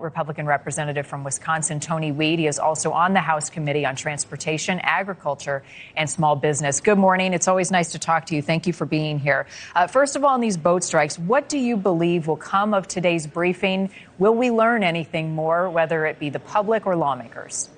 Republican representative from Wisconsin, Tony Wied. He is also on the House Committee on Transportation, Agriculture, and Small Business. Good morning. It's always nice to talk to you. Thank you for being here. First of all, on these boat strikes, what do you believe will come of today's briefing? Will we learn anything more, whether it be the public or lawmakers?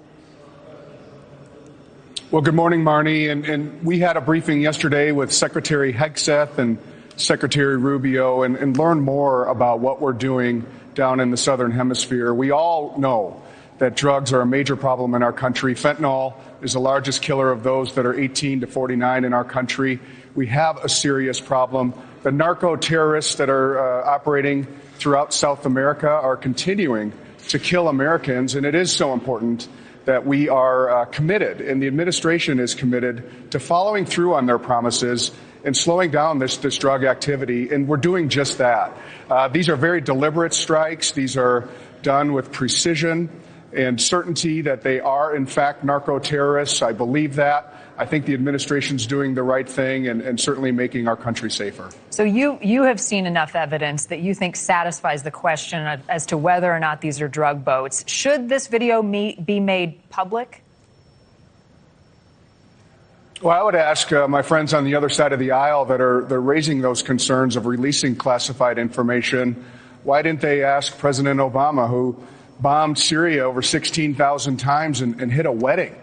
Well, good morning, Marnie. And we had a briefing yesterday with Secretary Hegseth and Secretary Rubio and learn more about what we're doing down in the Southern Hemisphere. We all know that drugs are a major problem in our country. Fentanyl is the largest killer of those that are 18 to 49 in our country. We have a serious problem. The narco-terrorists that are operating throughout South America are continuing to kill Americans, and it is so important that we are committed, and the administration is committed to following through on their promises and slowing down this drug activity, and we're doing just that. These are very deliberate strikes. These are done with precision and certainty that they are, in fact, narco-terrorists. I believe that. I think the administration's doing the right thing and certainly making our country safer. So you have seen enough evidence that you think satisfies the question as to whether or not these are drug boats. Should this video be made public? Well, I would ask my friends on the other side of the aisle that are raising those concerns of releasing classified information, why didn't they ask President Obama, who bombed Syria over 16,000 times and hit a wedding?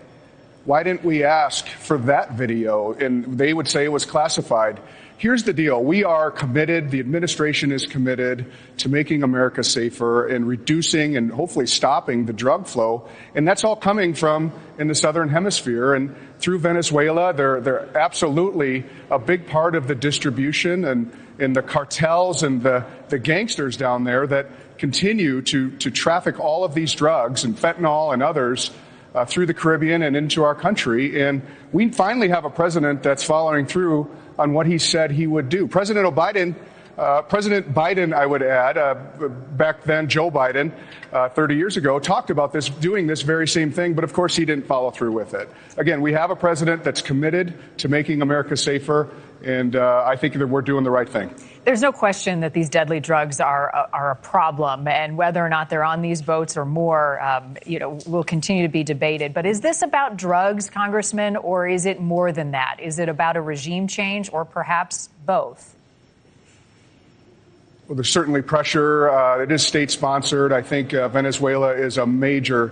Why didn't we ask for that video? And they would say it was classified. Here's the deal. We are committed, the administration is committed to making America safer and reducing and hopefully stopping the drug flow. And that's all coming from in the Southern Hemisphere. And through Venezuela, they're absolutely a big part of the distribution and the cartels and the gangsters down there that continue to traffic all of these drugs and fentanyl and others through the Caribbean and into our country. And we finally have a president that's following through on what he said he would do. President Biden, I would add, back then Joe Biden, 30 years ago, talked about doing this very same thing, but of course he didn't follow through with it. Again, we have a president that's committed to making America safer, and I think that we're doing the right thing. There's no question that these deadly drugs are a problem, and whether or not they're on these boats or more, will continue to be debated. But is this about drugs, Congressman, or is it more than that? Is it about a regime change, or perhaps both? Well, there's certainly pressure. It is state-sponsored. I think Venezuela is a major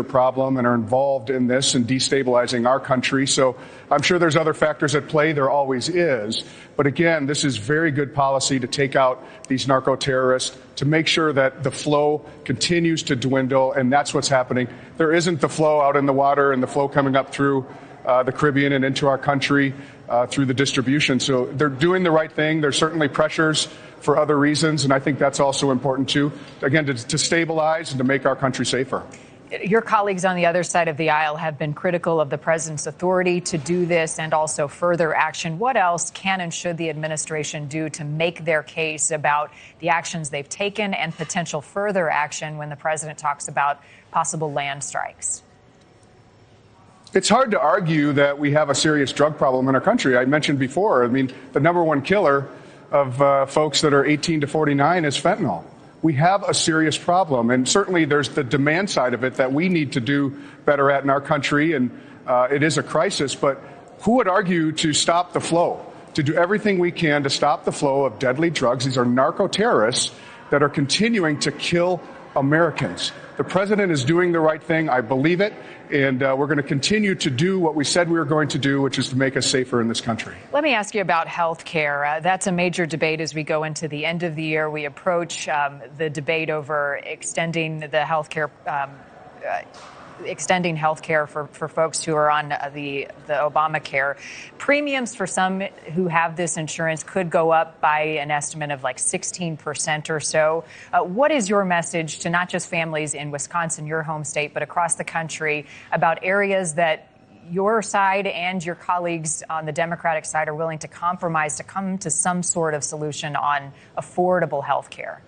problem and are involved in this and destabilizing our country. So I'm sure there's other factors at play. There always is. But again, this is very good policy to take out these narco-terrorists, to make sure that the flow continues to dwindle, and that's what's happening. There isn't the flow out in the water and the flow coming up through the Caribbean and into our country through the distribution. So they're doing the right thing. There's certainly pressures for other reasons, and I think that's also important too, again, to stabilize and to make our country safer. Your colleagues on the other side of the aisle have been critical of the president's authority to do this and also further action. What else can and should the administration do to make their case about the actions they've taken and potential further action when the president talks about possible land strikes? It's hard to argue that we have a serious drug problem in our country. I mentioned before, the number one killer of folks that are 18 to 49 is fentanyl. We have a serious problem, and certainly there's the demand side of it that we need to do better at in our country, and it is a crisis, but who would argue to stop the flow, to do everything we can to stop the flow of deadly drugs? These are narco-terrorists that are continuing to kill Americans. The president is doing the right thing. I believe it. And we're going to continue to do what we said we were going to do, which is to make us safer in this country. Let me ask you about health care. That's a major debate as we go into the end of the year. We approach the debate over extending the health care for folks who are on the Obamacare. Premiums for some who have this insurance could go up by an estimate of like 16% or so. What is your message to not just families in Wisconsin, your home state, but across the country about areas that your side and your colleagues on the Democratic side are willing to compromise to come to some sort of solution on affordable health care?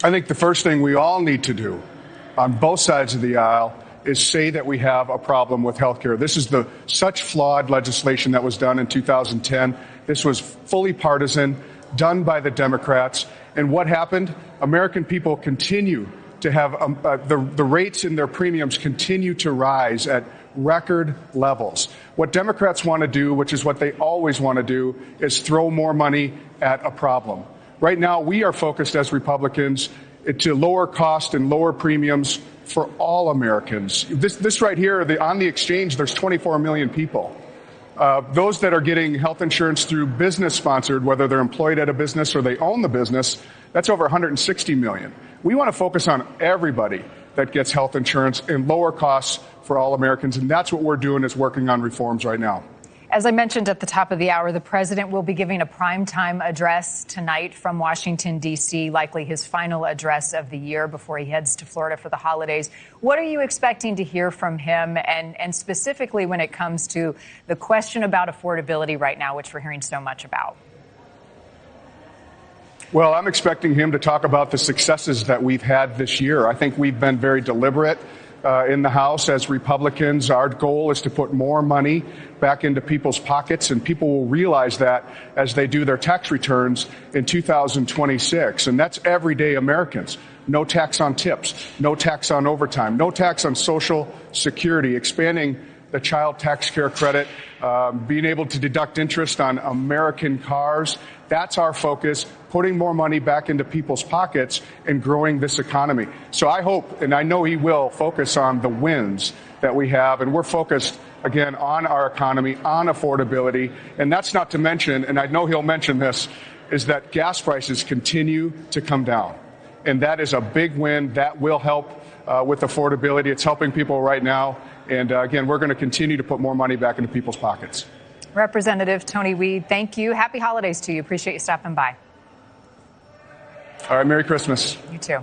I think the first thing we all need to do on both sides of the aisle is say that we have a problem with health care. This is such flawed legislation that was done in 2010. This was fully partisan. done by the Democrats. And what happened? American people continue to have the rates in their premiums continue to rise at record levels. What Democrats want to do, which is what they always want to do, is throw more money at a problem. Right now, we are focused as Republicans to lower cost and lower premiums for all Americans. This right here, on the exchange, there's 24 million people. Those that are getting health insurance through business sponsored, whether they're employed at a business or they own the business, that's over 160 million. We want to focus on everybody that gets health insurance and lower costs for all Americans. And that's what we're doing, is working on reforms right now. As I mentioned at the top of the hour, the president will be giving a primetime address tonight from Washington, D.C., likely his final address of the year before he heads to Florida for the holidays. What are you expecting to hear from him? And specifically when it comes to the question about affordability right now, which we're hearing so much about? Well, I'm expecting him to talk about the successes that we've had this year. I think we've been very deliberate in the House as Republicans. Our goal is to put more money back into people's pockets, and people will realize that as they do their tax returns in 2026. And that's everyday Americans. No tax on tips, no tax on overtime, no tax on Social Security, expanding the child tax care credit, being able to deduct interest on American cars. That's our focus, putting more money back into people's pockets and growing this economy. So I hope, and I know he will, focus on the wins that we have. And we're focused, again, on our economy, on affordability. And that's not to mention, and I know he'll mention this, is that gas prices continue to come down. And that is a big win. That will help with affordability. It's helping people right now. And again, we're going to continue to put more money back into people's pockets. Representative Tony Wied, thank you. Happy holidays to you. Appreciate you stopping by. All right. Merry Christmas. You too.